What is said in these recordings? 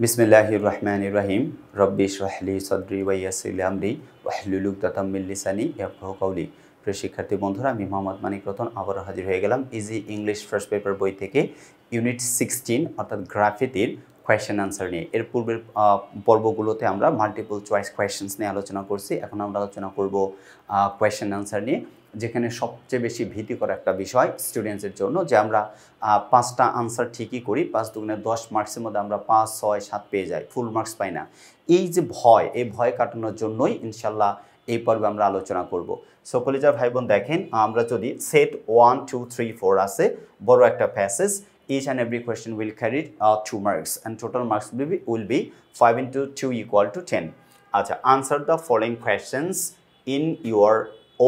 বিসমিল্লাহির রহমানির রহিম রব্বি ইশরাহ লি সাদরি ওয়া ইয়াসসির লি আমরি ওয়াহলুল উকদাতাম মিন লিসানি ইয়াফকাহু কওলি। প্রিয় শিক্ষার্থী বন্ধুরা, আমি মোহাম্মদ মানিক রতন আবারও হাজির হয়ে গেলাম ইজি ইংলিশ ফার্স্ট পেপার বই থেকে ইউনিট 16 অর্থাৎ গ্রাফিতির কোয়েশ্চেন আনসার নিয়ে। এর পূর্বের পর্বগুলোতে আমরা মাল্টিপল চয়েস কোয়েশ্চেন্স নিয়ে আলোচনা করছি। এখন আমরা আলোচনা করব কোয়েশ্চেন আনসার নিয়ে, যেখানে সবচেয়ে বেশি ভীতিকর একটা বিষয় স্টুডেন্টসের জন্য যে আমরা 5টা আনসার ঠিকই করি, 5 দুগুণে 10 মার্কসের মধ্যে আমরা 5, 6, 7 পেয়ে যাই, ফুল মার্কস পাই না। এই যে ভয়, এই ভয় কাটানোর জন্যই ইনশাল্লাহ এই পর্বে আমরা আলোচনা করব। সো কলিজার ভাই বোন, দেখেন আমরা যদি সেট 1, 2, 3, 4 আছে, বড় একটা passage, each and every question will carry 2 marks and total marks will be 5 into 2 equal to 10. আচ্ছা, answer the following questions in your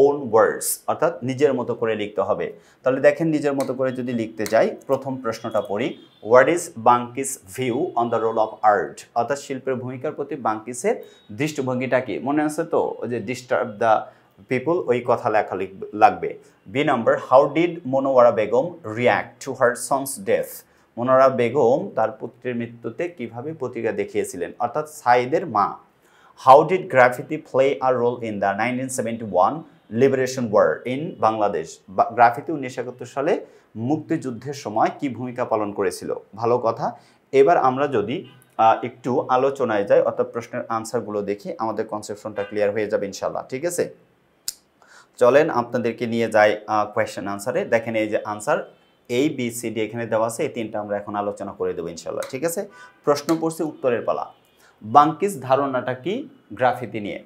own words, অর্থাৎ নিজের মতো করে লিখতে হবে। তাহলে দেখেন, নিজের মতো করে যদি লিখতে যাই, প্রথম প্রশ্নটা পড়ি। What is Banksy's view on the role of art, অর্থাৎ শিল্পের ভূমিকার প্রতি বাঙ্কিসের দৃষ্টিভঙ্গিটা কি? মনে আছে তো, ওই যে ডিস্টার্ব দ্য পিপল, ওই কথা লেখা লাগবে। B number, how did Monowara Begum react to her son's death, Monowara Begum তার পুত্রের মৃত্যুতে কিভাবে প্রতিক্রিয়া দেখিয়েছিলেন, অর্থাৎ সাইদের মা। How did graffiti play a role in the 1971 liberation war in Bangladesh, graffiti 1971 সালে মুক্তিযুদ্ধের সময় কি ভূমিকা পালন করেছিল? ভালো কথা। এবার আমরা যদি একটু আলোচনায় যাই, অর্থাৎ প্রশ্নের আনসারগুলো দেখি, আমাদের কনসেপশনটা ক্লিয়ার হয়ে যাবে ইনশাল্লাহ। ঠিক আছে, চলেন আপনাদেরকে নিয়ে যাই কোয়েশ্চেন আনসারে। দেখেন, এই যে আনসার এই বি সি ডি এখানে দেওয়া আছে, এই তিনটা আমরা এখন আলোচনা করে দেবো ইনশাল্লাহ। ঠিক আছে, প্রশ্ন পড়ছে, উত্তরের পালা। বাঙ্কিস ধারণাটা কি গ্রাফিতি নিয়ে?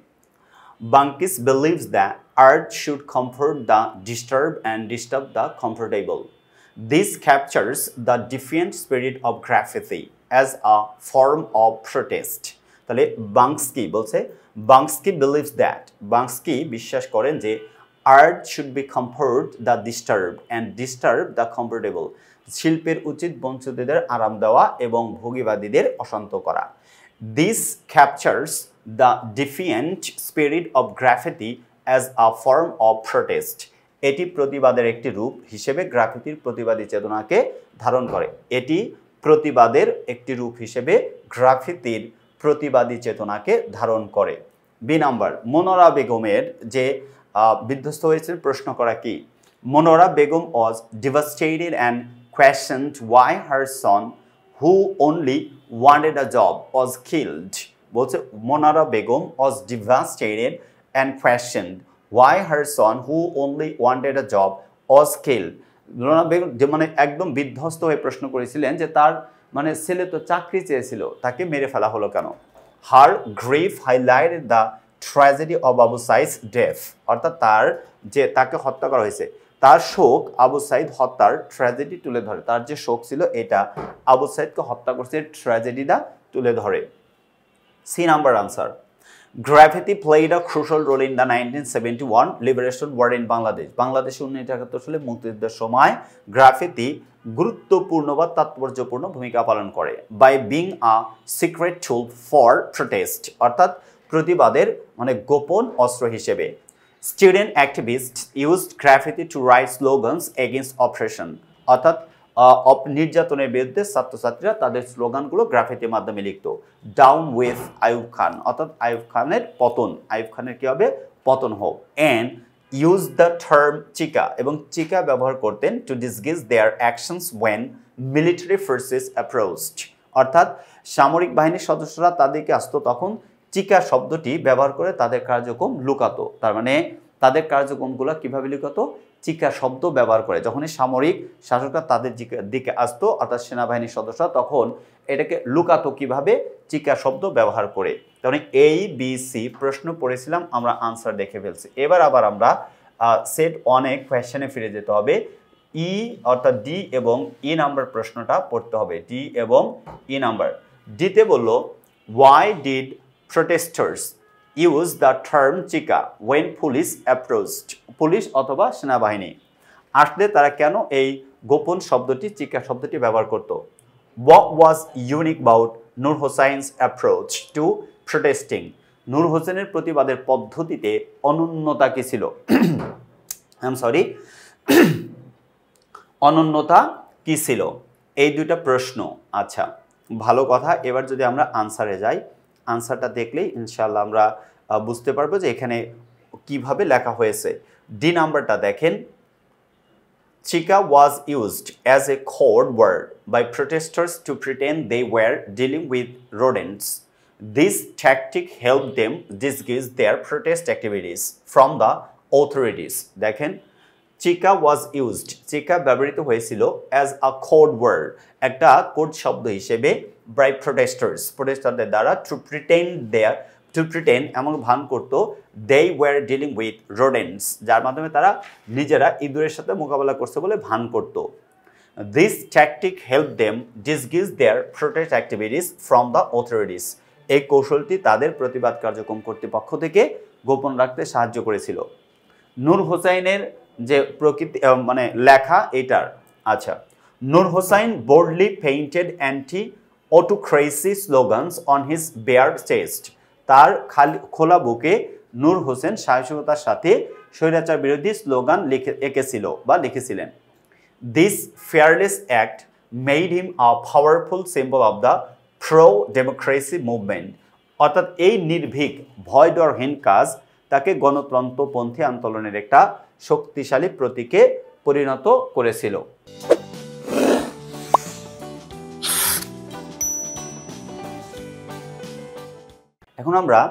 Bankis believes that art should comfort the disturbed and disturb the comfortable. This captures the defiant spirit of graffiti as a form of protest. তাহলে বাঙ্কসকি বলছে, বাঙ্কসকি believes that, বাঙ্কসকি বিশ্বাস করেন যে art should be comfort the disturbed and disturb the comfortable. শিল্পের উচিত বঞ্চিতদের আরাম দেওয়া এবং ভোগীবাদীদের অশান্ত করা। This captures the defiant spirit of graffiti as a form of protest. এটি প্রতিবাদের একটি রূপ হিসেবে গ্রাফিতির প্রতিবাদী চেতনাকে ধারণ করে। এটি প্রতিবাদের একটি রূপ হিসেবে গ্রাফিতির প্রতিবাদী চেতনাকে ধারণ করে। বি নাম্বার, মনোয়ারা বেগমের যে বিধ্বস্ত হয়েছিল, প্রশ্ন করা কি? Monowara Begum was devastated and questioned why her son, who only wanted a job, was killed. বলছে, Monowara Begum was devastated and questioned why her son, who only wanted a job, was killed. Monowara Begum যে মানে একদম বিধ্বস্ত হয়ে প্রশ্ন করেছিলেন যে তার মানে ছেলে তো চাকরি চেয়েছিল, তাকে মেরে ফেলা হলো কেন? Her grief highlighted the tragedy of Abu Said's death, অর্থাৎ তার যে তাকে হত্যা করা হয়েছে, তার শোক আবু সাইদ হত্যার ট্র্যাজেডি তুলে ধরে। তার যে শোক ছিল, এটা আবু সাইদকে হত্যা করছে, ট্র্যাজেডিটা তুলে ধরে। C number answer, graffiti played a crucial role in the 1971 liberation war in Bangladesh, বাংলাদেশে 1971 সালে মুক্তিযুদ্ধের সময় গ্রাফিতি গুরুত্বপূর্ণ বা তাৎপর্যপূর্ণ ভূমিকা পালন করে। By being a secret tool for protest, অর্থাৎ প্রতিবাদের মানে গোপন অস্ত্র হিসেবে। Student activists used graffiti to write slogans against oppression, অর্থাৎ নির্যাতনের বিরুদ্ধে ছাত্রছাত্রীরা তাদের স্লোগানগুলো গ্রাফিতির মাধ্যমে লিখত। ডাউন উইথ আইয়ুব খান, অর্থাৎ আইয়ুব খানের পতন, আইয়ুব খানের কি হবে? পতন হোক। অ্যান্ড ইউজ দ্য টার্ম চিকা, এবং চিকা ব্যবহার করতেন to disguise their actions when military forces approached, অর্থাৎ সামরিক বাহিনীর সদস্যরা তাদেরকে আসতো তখন চিকা শব্দটি ব্যবহার করে তাদের কার্যক্রম লুকাতো। তার মানে তাদের কার্যক্রমগুলো কিভাবে লুকাতো? চিকা শব্দ ব্যবহার করে। যখনই সামরিক শাসকরা তাদের দিকে আসতো, অর্থাৎ সেনাবাহিনীর সদস্যরা, তখন এটাকে লুকাতো কিভাবে? চিকা শব্দ ব্যবহার করে। তাহলে এই বি সি প্রশ্ন পড়েছিলাম, আমরা আনসার দেখে ফেলছি। এবার আবার আমরা সেট 1 কোয়েশ্চেনে ফিরে যেতে হবে। ই অর্থাৎ ডি এবং ই নাম্বার প্রশ্নটা পড়তে হবে, ডি এবং ই নাম্বার। ডিতে বললো, why did protesters use the term chica when police approached, police অথবা সেনাবাহিনী আসলে তারা কেন এই গোপন শব্দটি, চিকা শব্দটি ব্যবহার করত? What was unique about Noor হোসাইন's approach to protesting, নূর হোসেনের প্রতিবাদের পদ্ধতিতে অনন্যতা কি ছিল? অনন্যতা কি ছিল? এই দুইটা প্রশ্ন। আচ্ছা, ভালো কথা। এবার যদি আমরা আনসারে যাই, আনসারটা দেখলেই ইনশাআল্লাহ আমরা বুঝতে পারবো যে এখানে কিভাবে লেখা হয়েছে। ডি নাম্বারটা দেখেন, Chica was used as a code word by protesters to pretend they were dealing with rodents. This tactic helped them disguise their protest activities from the authorities. দেখেন, চিকা ওয়াজ ইউজড, চিকা ব্যবহৃত হয়েছিল অ্যাজ আ কোড ওয়ার্ড, একটা code শব্দ হিসেবে, by protesters, প্রোটেস্টারদের দ্বারা, two pretend এমন ভান করতো, দে ওয়ার ডিলিং উইথ রোডেন্টস, যার মাধ্যমে তারা নিজেরা ইঁদুরের সাথে মোকাবেলা করছে বলে ভান করত। This tactic help them disguise their protest activities from the authorities. এই কৌশলটি তাদের প্রতিবাদ কার্যক্রম কর্তৃপক্ষ থেকে গোপন রাখতে সাহায্য করেছিল। নূর হোসাইনের যে প্রকৃতি মানে লেখা এটার, আচ্ছা, Noor Hossain boldly painted anti autocracy slogans on his bare chest. তার খোলা বুকে নূর হোসেন সাহসিকতার সাথে স্বৈরাচার বিরোধী স্লোগান লিখেছিলেন। This fearless act made him a powerful symbol of the pro democracy movement. অর্থাৎ এই নির্ভীক ভয় ডরহীন কাজ তাকে গণতন্ত্রপন্থী আন্দোলনের একটা শক্তিশালী প্রতীকে পরিণত করেছিল। এখন আমরা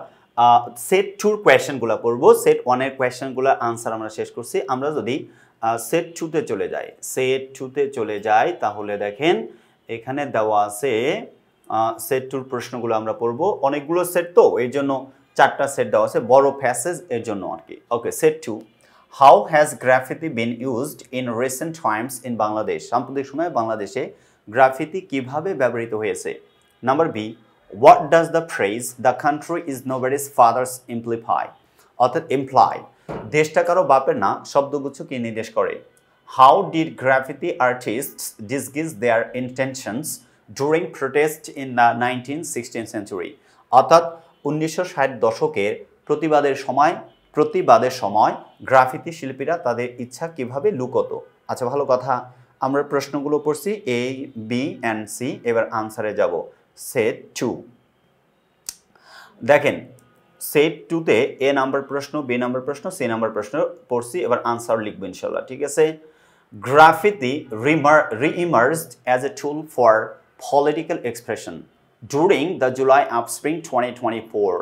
সেট 2 কোয়েশ্চেনগুলো পড়ব। সেট 1 এর কোয়েশ্চেনগুলোর আনসার আমরা শেষ করছি। আমরা যদি সেট 2 তে চলে যাই, তাহলে দেখেন এখানে দেওয়া আছে সেট 2 প্রশ্নগুলো আমরা পড়ব। অনেকগুলো সেট তো, এই জন্য 4টা সেট দেওয়া আছে, বড় প্যাসেজ এর জন্য আর কি। Okay, set 2, how has graffiti been used in recent times in Bangladesh. সাম্প্রতিক সময়ে বাংলাদেশে গ্রাফিতি কিভাবে ব্যবহৃত হয়েছে। Number B, what does the phrase the country is nobody's father's imply, অর্থাৎ imply, দেশটা কারো বাপের না শব্দগুচ্ছ কি নির্দেশ করে। how did graffiti artists disguise their intentions during protest in the 1916th century, অর্থাৎ 1960 দশকের প্রতিবাদের সময় গ্রাফিতি শিল্পীরা তাদের ইচ্ছা কিভাবে লুকোতো। আচ্ছা, ভালো কথা। আমরা প্রশ্নগুলো পড়ছি এ, বি অ্যান্ড সি। এবার আনসারে যাব। সেট 2 দেখেন, সেট 2 তে এ নাম্বার প্রশ্ন, বি নাম্বার প্রশ্ন, সি নাম্বার প্রশ্ন পড়ছি। এবার আনসার লিখব ইনশাআল্লাহ, ঠিক আছে। Graffiti re-emerged as a tool for political expression during the July upspring 2024.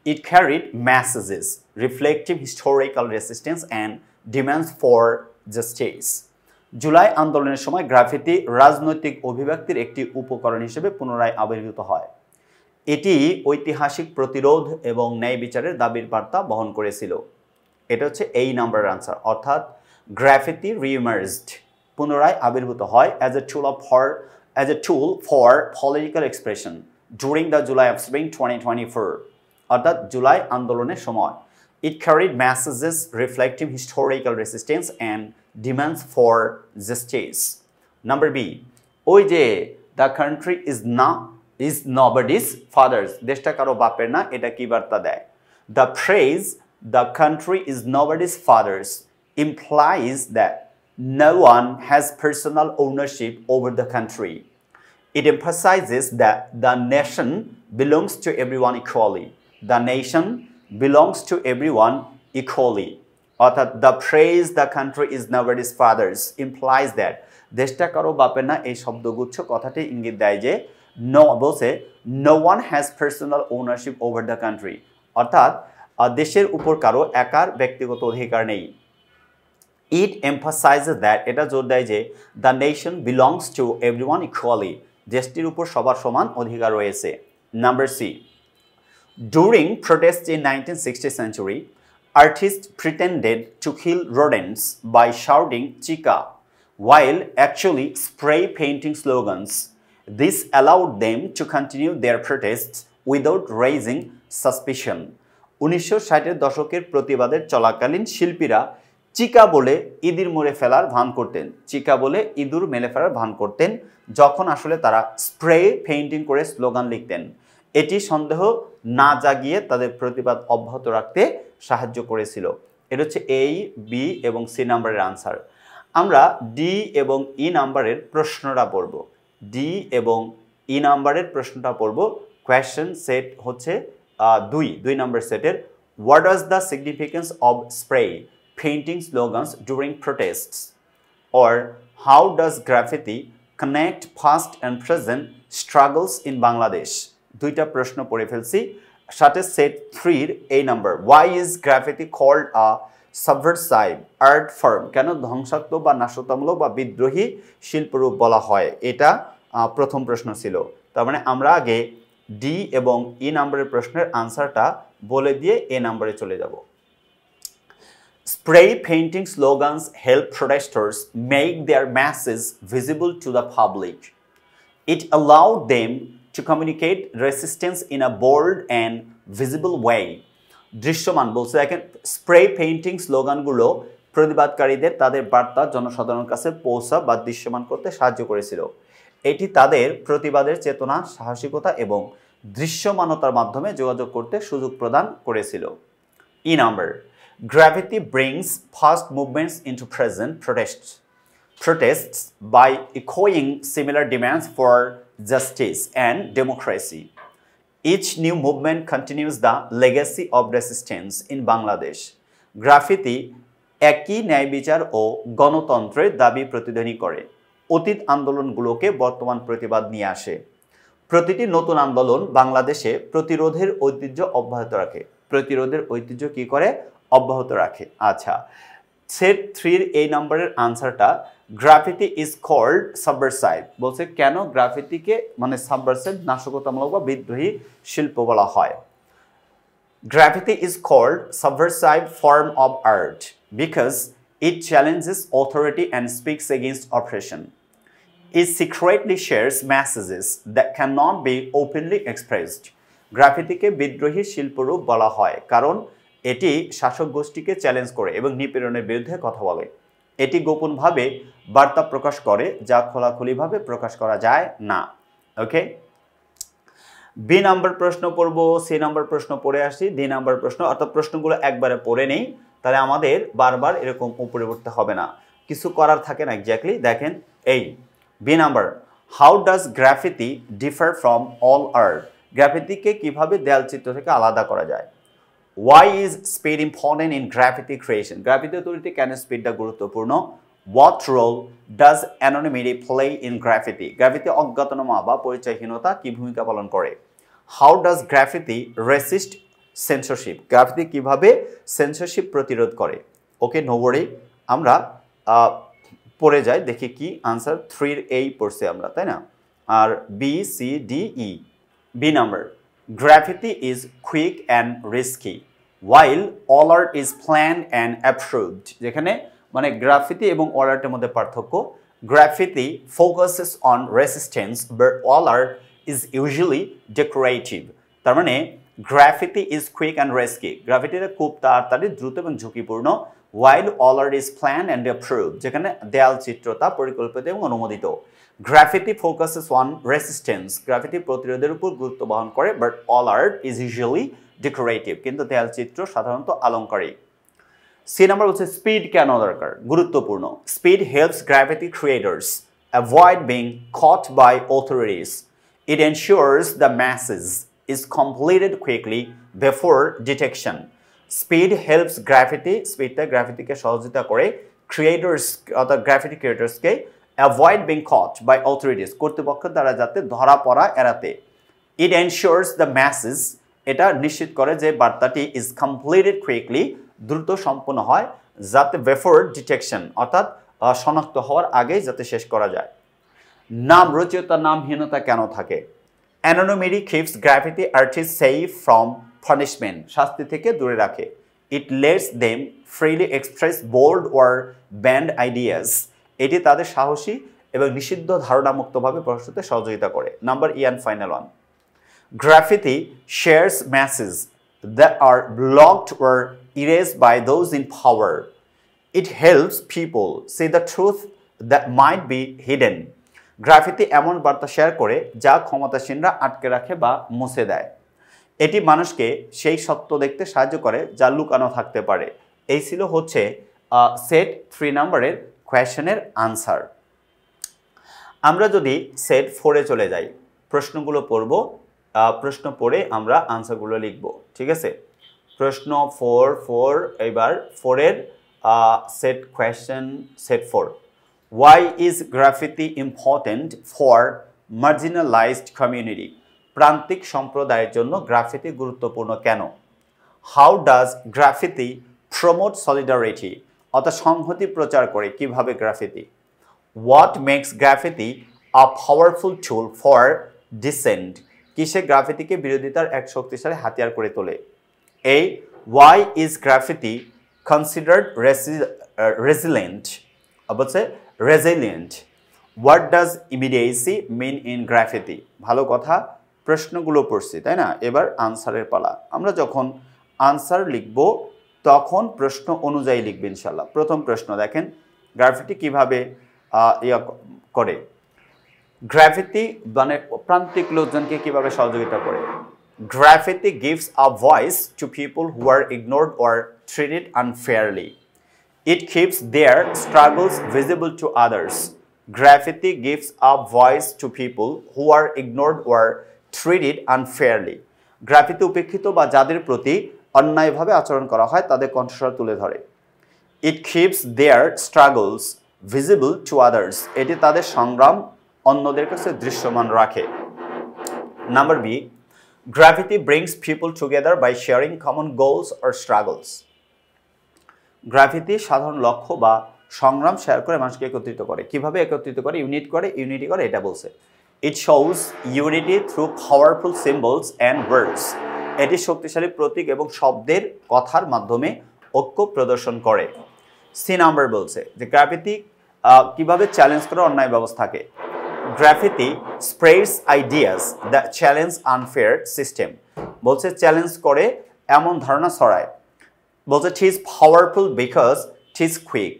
It carried messages reflecting historical resistance and demands for justice. July আন্দোলনের সময় গ্রাফিতি রাজনৈতিক অভিব্যক্তির একটি উপকরণ হিসেবে পুনরায় আবির্ভূত হয়। এটি ঐতিহাসিক প্রতিরোধ এবং ন্যায় বিচারের দাবির বার্তা বহন করেছিল। এটা হচ্ছে এই নাম্বারের আনসার, অর্থাৎ গ্রাফিতি রিইমার্জড, পুনরায় আবির্ভূত হয় as a tool for political expression during the July offspring 2024, অর্থাৎ জুলাই আন্দোলনের সময়। It carried messages reflecting historical resistance and demands for justice. Number B, ওই যে the country is nobody's fathers, দেশটা কারো বাপের না, এটা কি বার্তা দেয়। The phrase the country is nobody's fathers implies that no one has personal ownership over the country. It emphasizes that the nation belongs to everyone equally. The nation belongs to everyone equally. অর্থাৎ the phrase the country is nobody's fathers implies that, দেশটা কারো বাপের না এই শব্দগুচ্ছ কথাটি ইঙ্গিত দেয় যে বলছে no one has personal ownership over the country, অর্থাৎ দেশের উপর কারো একার ব্যক্তিগত অধিকার নেই। It emphasizes that, এটা জোর দেয় যে the nation belongs to everyone equally, দেশটির উপর সবার সমান অধিকার রয়েছে। Number C, during protests in 1960th century, artists pretended to kill rodents by shouting chica while actually spray painting slogans. This allowed them to continue their protests without raising suspicion. 1960-এর দশকের প্রতিবাদের চলাকালীন শিল্পীরা চিকা বলে ইঁদুর মেরে ফেলার ভান করতেন যখন আসলে তারা স্প্রে পেইন্টিং করে স্লোগান লিখতেন। এটি সন্দেহ না জাগিয়ে তাদের প্রতিবাদ অব্যাহত রাখতে সাহায্য করেছিল। এটা হচ্ছে এ, বি এবং সি নাম্বারের আনসার। আমরা ডি এবং ই নাম্বারের প্রশ্নটা পড়ব। ডি এবং ই নাম্বারের প্রশ্নটা পড়ব কোয়েশ্চেন সেট হচ্ছে দুই নাম্বার সেটের what was the significance of spray painting slogans during প্রোটেস্টস or how does graffiti connect past and present struggles in Bangladesh দুইটা প্রশ্ন পড়ে ফেলছি সাথে সেট 3 এর এই number why is graffiti called a subversive art form কেন ধ্বংসাত্মক বা নাশকতামূলক বা বিদ্রোহী শিল্পরূপ বলা হয় এটা প্রথম প্রশ্ন ছিল তার মানে আমরা আগে ডি এবং ই নাম্বারের প্রশ্নের আনসারটা বলে দিয়ে এ নাম্বারে চলে যাব Spray painting slogans help protesters make their masses visible to the public. It allowed them to communicate resistance in a bold and visible way. দৃশ্যমান বলছে দেখেন স্প্রে পেইন্টিং স্লোগানগুলো প্রতিবাদকারীদের তাদের বার্তা জনসাধারণের কাছে পৌঁছা বা দৃশ্যমান করতে সাহায্য করেছিল এটি তাদের প্রতিবাদের চেতনা সাহসিকতা এবং দৃশ্যমানতার মাধ্যমে যোগাযোগ করতে সুযোগ প্রদান করেছিল E number Graffiti brings past movements into present protests by echoing similar demands for justice and democracy. Each new movement continues the legacy of resistance in Bangladesh. Graffiti একই ন্যায় বিচার ও গণতন্ত্রের দাবি প্রতিধ্বনি করে অতীত আন্দোলনগুলোকে বর্তমান প্রতিবাদ নিয়ে আসে প্রতিটি নতুন আন্দোলন বাংলাদেশে প্রতিরোধের ঐতিহ্য অব্যাহত রাখে প্রতিরোধের ঐতিহ্য কি করে অব্যাহত রাখে আচ্ছা সেট 3 এর এই নাম্বারের আনসারটা গ্রাফিটি ইজ কল্ড সাবভার্সিভ বলছে কেন গ্রাফিটিকে মানে সাবভার্সিভ নাশকতামূলক বা বিদ্রোহী শিল্প বলা হয় graffiti is called subversive form of art because it challenges authority and speaks against oppression It secretly shares messages that cannot be openly expressed. গ্রাফিটিকে বিদ্রোহী শিল্পরূপ বলা হয় কারণ এটি শাসক গোষ্ঠীকে চ্যালেঞ্জ করে এবং নিপীড়নের বিরুদ্ধে কথা বলে এটি গোপনভাবে বার্তা প্রকাশ করে যা খোলাখুলিভাবে প্রকাশ করা যায় না ওকে বি নাম্বার প্রশ্ন পড়ব সি নাম্বার প্রশ্ন পড়ে আসি ডি নাম্বার প্রশ্ন অর্থাৎ প্রশ্নগুলো একবারে পড়ে নেই তাহলে আমাদের বারবার এরকম উপরে উঠতে হবে না কিছু করার থাকে না এক্স্যাক্টলি দেখেন এই B number how does graffiti differ from all art গ্রাফিটিকে কিভাবে দেয়াল চিত্র থেকে আলাদা করা যায় Why is speed important in graffiti creation? Graffiti তৈরিতে কেন স্পিডটা গুরুত্বপূর্ণ? What role does anonymity play in graffiti? Graffiti অজ্ঞাতনামা বা পরিচয়হীনতা কি ভূমিকা পালন করে? How does graffiti resist censorship? Graffiti কিভাবে censorship প্রতিরোধ করে? ওকে নো ওয়ারি আমরা পড়ে যাই দেখি কি আনসার 3 এর এই পড়ছে আমরা তাই না আর B C D E B number Graffiti is quick and risky, while all art is planned and approved. যেখানে মানে গ্রাফিটি এবং all artের মধ্যে পার্থক্য Graffiti focuses on resistance, but all art is usually decorative. তার মানে Graffiti is quick and risky. গ্রাফিটিটা খুব তাড়াতাড়ি দ্রুত এবং ঝুঁকিপূর্ণ, while all art is planned and approved. যেখানে দেয়াল চিত্রতা পরিকল্পিত এবং অনুমোদিত Graffiti focuses on resistance. Graffiti প্রতিরোধের উপর গুরুত্ব বহন করে but all art is usually decorative. কিন্তু দেয়াল চিত্র সাধারণত অলংকারী সি নাম্বার হচ্ছে স্পিড কেন দরকার গুরুত্বপূর্ণ Speed helps graffiti creators avoid being caught by authorities. It ensures the masses is completed quickly before detection. Speed helps graffiti স্পিডটা গ্রাফিটিকে সহযোগিতা করে creators অর্থাৎ graffiti creatorsকে avoid being caught by authorities কর্তৃপক্ষ দ্বারা যাতে ধরা পড়া এড়াতে It ensures the masses এটা নিশ্চিত করে যে বার্তাটি is completed quickly দ্রুত সম্পন্ন হয় যাতে before detection অর্থাৎ শনাক্ত হওয়ার আগেই যাতে শেষ করা যায় নাম রচয়িতার নামহীনতা কেন থাকে Anonymity keeps graffiti artists safe from punishment শাস্তি থেকে দূরে রাখে It lets them freely express bold or banned ideas এটি তাদের সাহসী এবং নিষিদ্ধ ধারণামুক্তভাবে প্রকাশ করতে সহযোগিতা করে number E and final one Graffiti shares masses that are blocked or erased by those in power. It helps people see the truth that might be hidden. Graffiti এমন বার্তা শেয়ার করে যা ক্ষমতাসীনরা আটকে রাখে বা মুছে দেয় এটি মানুষকে সেই সত্য দেখতে সাহায্য করে যা লুকানো থাকতে পারে এই ছিল হচ্ছে সেট 3 নম্বরের কোয়েশ্চেনের আনসার আমরা যদি সেট 4 এ চলে যাই প্রশ্নগুলো পড়ব, প্রশ্ন পড়ে আমরা আনসারগুলো লিখব, ঠিক আছে? প্রশ্ন 4 এবার 4 এর set question set 4 Why is graffiti important for marginalized community? প্রান্তিক সম্প্রদায়ের জন্য গ্রাফিতি গুরুত্বপূর্ণ কেন? How does graffiti promote solidarity? অর্থাৎ সংহতি প্রচার করে কিভাবে graffiti? What makes graffiti a powerful tool for dissent? কিসে গ্রাফিতিকে বিরোধিতার এক শক্তিশালী হাতিয়ার করে তোলে? A. Why is graffiti considered resilient? বলছে resilient. What does immediacy mean in graffiti? ভালো কথা, প্রশ্নগুলো পড়ছি তাই না? এবার আনসারের পালা। আমরা যখন আনসার লিখব তখন প্রশ্ন অনুযায়ী লিখবেন ইনশাআল্লাহ। প্রথম প্রশ্ন দেখেন, গ্রাফিতি কিভাবে করে? গ্রাফিতি মানে প্রান্তিক লোকজনকে কিভাবে সহযোগিতা করে? Graffiti gives a voice to people who are ignored or treated unfairly. It keeps their struggles visible to others. Graffiti gives a voice to people who are ignored or treated unfairly. Graffiti উপেক্ষিত বা যাদের প্রতি অন্যায়ভাবে আচরণ করা হয় তাদের কণ্ঠস্বর তুলে ধরে। It keeps their struggles visible to others. এটি তাদের সংগ্রাম অন্যদের কাছে দৃশ্যমান রাখে। Number B. Graffiti brings people together by sharing common goals or struggles. Graffiti সাধারণ লক্ষ্য বা সংগ্রাম শেয়ার করে মানুষকে একত্রিত করে। কিভাবে একত্রিত করে? ইউনিটি করে এটা বলছে। It shows unity through powerful symbols and words. এটি শক্তিশালী প্রতীক এবং শব্দের কথার মাধ্যমে ঐক্য প্রদর্শন করে। সি নাম্বার বলছে যে গ্রাফিতি কিভাবে চ্যালেঞ্জ করে অন্যায় ব্যবস্থাকে। Graffiti spreads ideas that challenge unfair system. বলছে চ্যালেঞ্জ করে এমন ধারণা ছড়ায়। বলছে it is powerful because it is quick,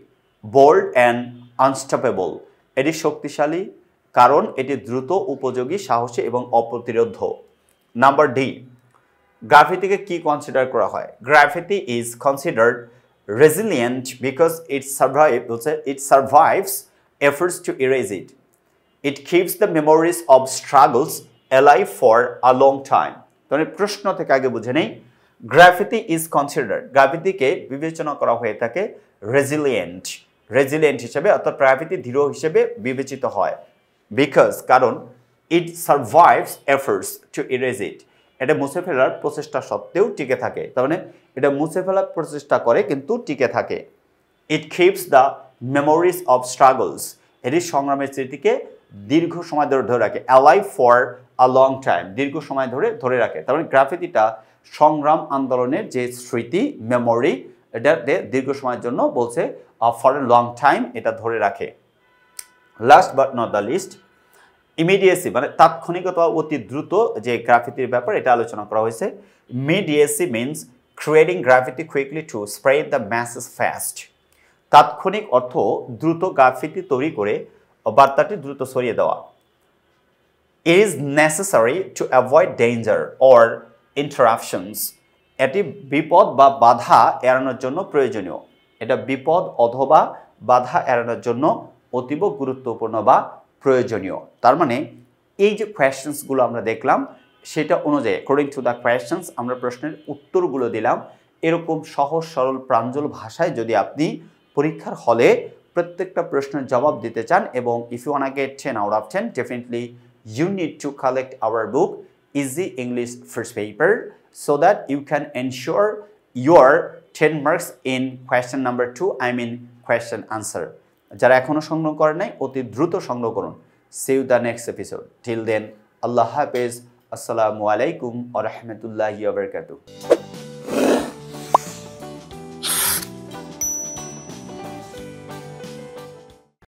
bold and unstoppable. এটি শক্তিশালী কারণ এটি দ্রুত, উপযোগী, সাহসী এবং অপ্রতিরোধ্য। নাম্বার ডি, গ্রাফিতিকে কি কনসিডার করা হয়? Graffiti is considered resilient because it survives efforts to erase it. It keeps the memories of struggles alive for a long time. তাহলে প্রশ্ন থেকে আগে বুঝে নেই, গ্রাফিতি ইজ কনসিডার্ড, গ্রাফিতিকে বিবেচনা করা হয়ে থাকে রেজিলিয়েন্ট হিসেবে, অর্থাৎ গ্রাফিতি দৃঢ় হিসেবে বিবেচিত হয়। বিকজ কারণ ইট সার্ভাইভস এফোর্টস টু ইরেজ ইট, এটা মুছে ফেলার প্রচেষ্টা সত্ত্বেও টিকে থাকে। তার মানে এটা মুছে ফেলার প্রচেষ্টা করে কিন্তু টিকে থাকে। It keeps the memories of struggles, এটি সংগ্রামের স্মৃতিকে দীর্ঘ সময় ধরে রাখে। Alive for a long time, দীর্ঘ সময় ধরে রাখে। তার মানে গ্রাফিতিটা সংগ্রাম আন্দোলনের যে স্মৃতি, মেমোরি, এটা দীর্ঘ সময়ের জন্য বলছে ফর এ লং টাইম এটা ধরে রাখে। Last but not the least, immediacy মানে তাৎক্ষণিকতা, অতি দ্রুত যে গ্রাফিতির ব্যাপার এটা আলোচনা করা হয়েছে। Immediacy means creating graffiti quickly to spread the message fast. তাৎক্ষণিক অর্থ দ্রুত গ্রাফিতি তৈরি করে বার্তাটি দ্রুত ছড়িয়ে দেওয়া। It is necessary to avoid danger or interruptions, এটি বিপদ বা বাধা এড়ানোর জন্য প্রয়োজনীয়। এটা বিপদ অথবা বাধা এড়ানোর জন্য অতীব গুরুত্বপূর্ণ বা প্রয়োজনীয়। তার মানে এই যে কোয়েশ্চেন্সগুলো আমরা দেখলাম সেটা অনুযায়ী অ্যাকর্ডিং টু দ্য কোয়েশ্চেন্স আমরা প্রশ্নের উত্তরগুলো দিলাম। এরকম সহজ সরল প্রাঞ্জল ভাষায় যদি আপনি পরীক্ষার হলে প্রত্যেকটা প্রশ্নের জবাব দিতে চান এবং if you wanna get 10 out of 10 definitely you need to collect our book Easy English First Paper so that you can ensure your 10 marks in question number 2, I mean question answer. যারা এখনো সংগ্রহ করে নাই অতি দ্রুত সংগ্রহ করুন। See you the next episode. Till then, Allah Hafiz. Assalamu alaikum wa rahmatullahi wa barakatuh.